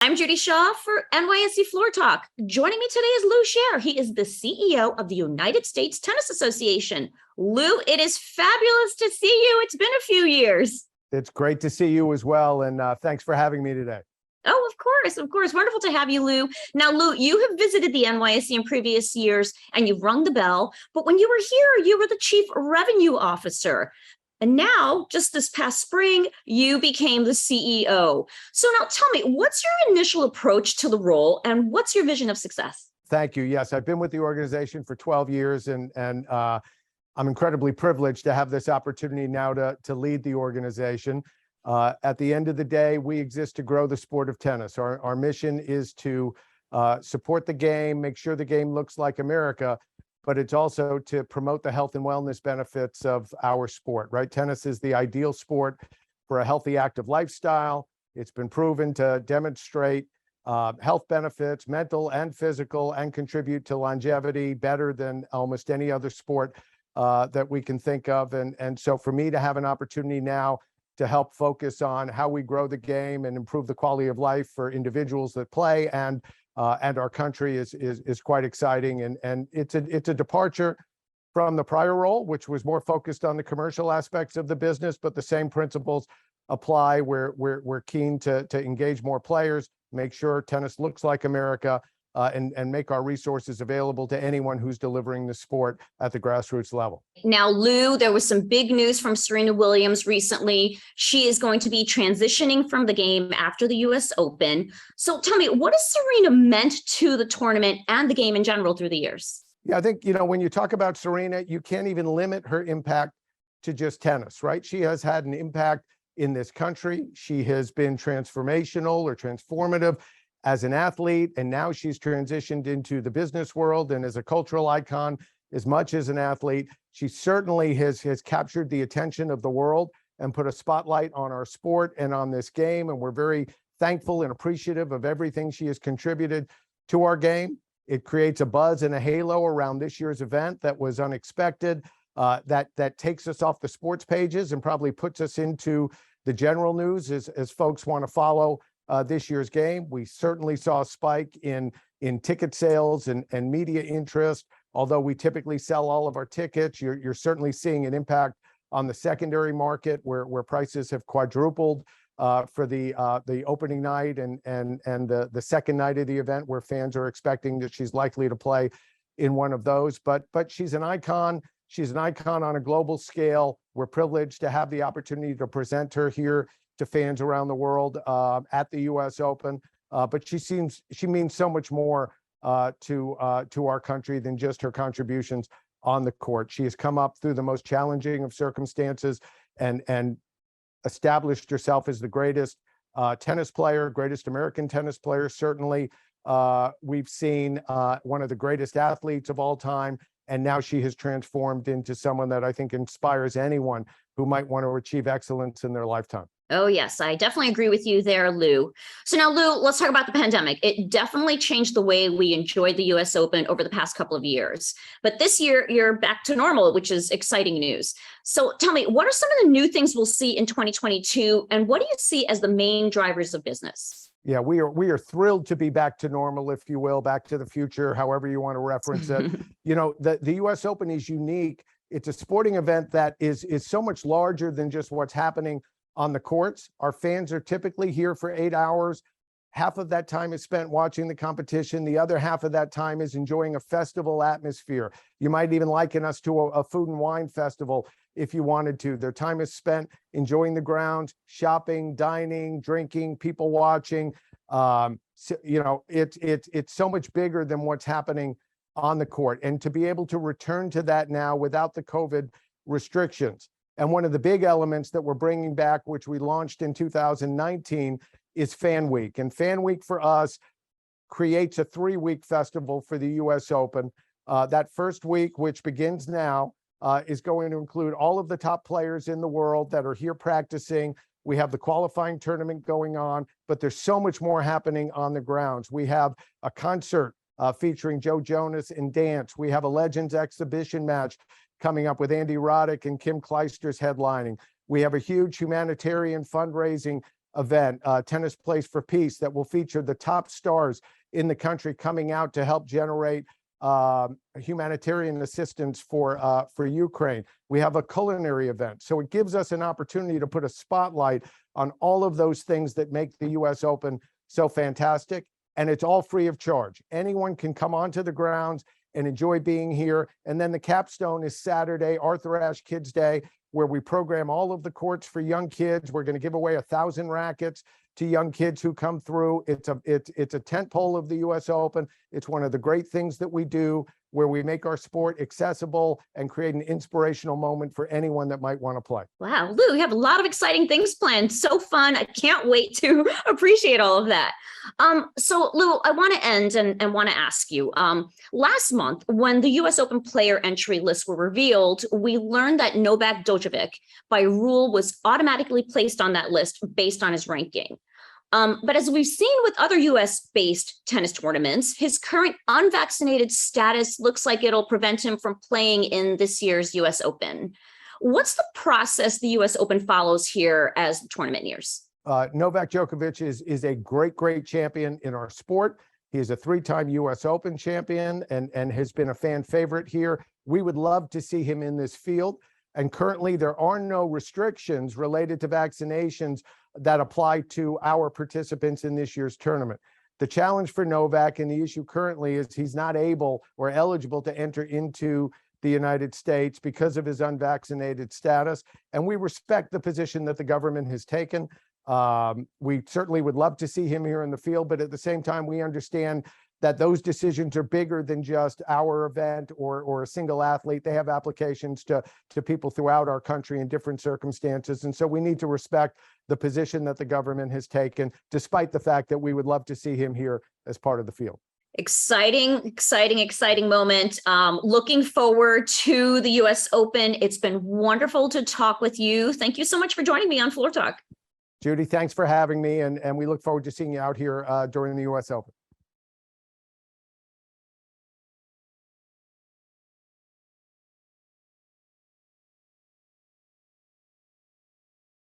I'm Judy Shaw for NYSE Floor Talk. Joining me today is Lew Sherr. He is the CEO of the United States Tennis Association. Lew, it is fabulous to see you. It's been a few years. It's great to see you as well, and thanks for having me today. Oh, of course. Wonderful to have you, Lew. Now, Lew, you have visited the NYSE in previous years, and you've rung the bell. But when you were here, you were the Chief Revenue Officer. And now, just this past spring, you became the CEO. So now tell me, what's your initial approach to the role, and what's your vision of success? Thank you. Yes, I've been with the organization for 12 years, and I'm incredibly privileged to have this opportunity now to lead the organization. At the end of the day, we exist to grow the sport of tennis. Our mission is to support the game, make sure the game looks like America, but it's also to promote the health and wellness benefits of our sport, right? Tennis is the ideal sport for a healthy, active lifestyle. It's been proven to demonstrate health benefits, mental and physical, and contribute to longevity better than almost any other sport that we can think of. And so for me to have an opportunity now to help focus on how we grow the game and improve the quality of life for individuals that play and our country is quite exciting. And it's a departure from the prior role, which was more focused on the commercial aspects of the business, but the same principles apply. We're keen to engage more players, make sure tennis looks like America, and make our resources available to anyone who's delivering the sport at the grassroots level. Now, Lew, there was some big news from Serena Williams recently. She is going to be transitioning from the game after the US Open. So tell me, what has Serena meant to the tournament and the game in general through the years? Yeah, I think, when you talk about Serena, you can't even limit her impact to just tennis, right? She has had an impact in this country. She has been transformational or transformative as an athlete, and now she's transitioned into the business world and as a cultural icon as much as an athlete. She certainly has captured the attention of the world and put a spotlight on our sport and on this game, and we're very thankful and appreciative of everything she has contributed to our game. It creates a buzz and a halo around this year's event that was unexpected, that takes us off the sports pages and probably puts us into the general news as folks want to follow this year's game. We certainly saw a spike in ticket sales and media interest. Although we typically sell all of our tickets, you're certainly seeing an impact on the secondary market where prices have quadrupled for the opening night and the second night of the event, where fans are expecting that she's likely to play in one of those. But she's an icon. She's an icon on a global scale. We're privileged to have the opportunity to present her here to fans around the world at the US Open. But she means so much more to our country than just her contributions on the court. She has come up through the most challenging of circumstances and established herself as the greatest tennis player, greatest American tennis player. Certainly, we've seen one of the greatest athletes of all time. And now she has transformed into someone that I think inspires anyone who might want to achieve excellence in their lifetime. Oh, yes, I definitely agree with you there, Lew. So now, Lew, let's talk about the pandemic. It definitely changed the way we enjoyed the US Open over the past couple of years. But this year, you're back to normal, which is exciting news. So tell me, what are some of the new things we'll see in 2022? And what do you see as the main drivers of business? Yeah, we are thrilled to be back to normal, if you will, back to the future, however you want to reference it. The US Open is unique. It's a sporting event that is so much larger than just what's happening on the courts. Our fans are typically here for 8 hours. Half of that time is spent watching the competition. The other half of that time is enjoying a festival atmosphere. You might even liken us to a food and wine festival if you wanted to. Their time is spent enjoying the grounds, shopping, dining, drinking, people watching. It's so much bigger than what's happening on the court. And to be able to return to that now without the COVID restrictions. And one of the big elements that we're bringing back, which we launched in 2019, is Fan Week. And Fan Week for us creates a 3-week festival for the US Open. That first week, which begins now, is going to include all of the top players in the world that are here practicing. We have the qualifying tournament going on, but there's so much more happening on the grounds. We have a concert featuring Joe Jonas and dance. We have a Legends exhibition match coming up with Andy Roddick and Kim Clijsters headlining. We have a huge humanitarian fundraising event, Tennis Place for Peace, that will feature the top stars in the country coming out to help generate humanitarian assistance for Ukraine. We have a culinary event. So it gives us an opportunity to put a spotlight on all of those things that make the US Open so fantastic. And it's all free of charge. Anyone can come onto the grounds and enjoy being here. And then the capstone is Saturday, Arthur Ashe Kids Day, where we program all of the courts for young kids. We're going to give away 1,000 rackets to young kids who come through. It's a tentpole of the US Open. It's one of the great things that we do, where we make our sport accessible and create an inspirational moment for anyone that might want to play. Wow, Lew, you have a lot of exciting things planned. So fun. I can't wait to appreciate all of that. So Lew, I want to end and want to ask you, last month, when the US Open player entry lists were revealed, we learned that Novak Djokovic, by rule, was automatically placed on that list based on his ranking. But as we've seen with other US-based tennis tournaments, his current unvaccinated status looks like it'll prevent him from playing in this year's US Open. What's the process the US Open follows here as the tournament nears? Novak Djokovic is a great champion in our sport. He is a 3-time US Open champion and has been a fan favorite here. We would love to see him in this field. And currently, there are no restrictions related to vaccinations that apply to our participants in this year's tournament. The challenge for Novak and the issue currently is he's not able or eligible to enter into the United States because of his unvaccinated status. And we respect the position that the government has taken. We certainly would love to see him here in the field, but at the same time, we understand that those decisions are bigger than just our event or a single athlete. They have applications to people throughout our country in different circumstances. And so we need to respect the position that the government has taken, despite the fact that we would love to see him here as part of the field. Exciting moment. Looking forward to the US Open. It's been wonderful to talk with you. Thank you so much for joining me on Floor Talk. Judy, thanks for having me. And we look forward to seeing you out here during the US Open.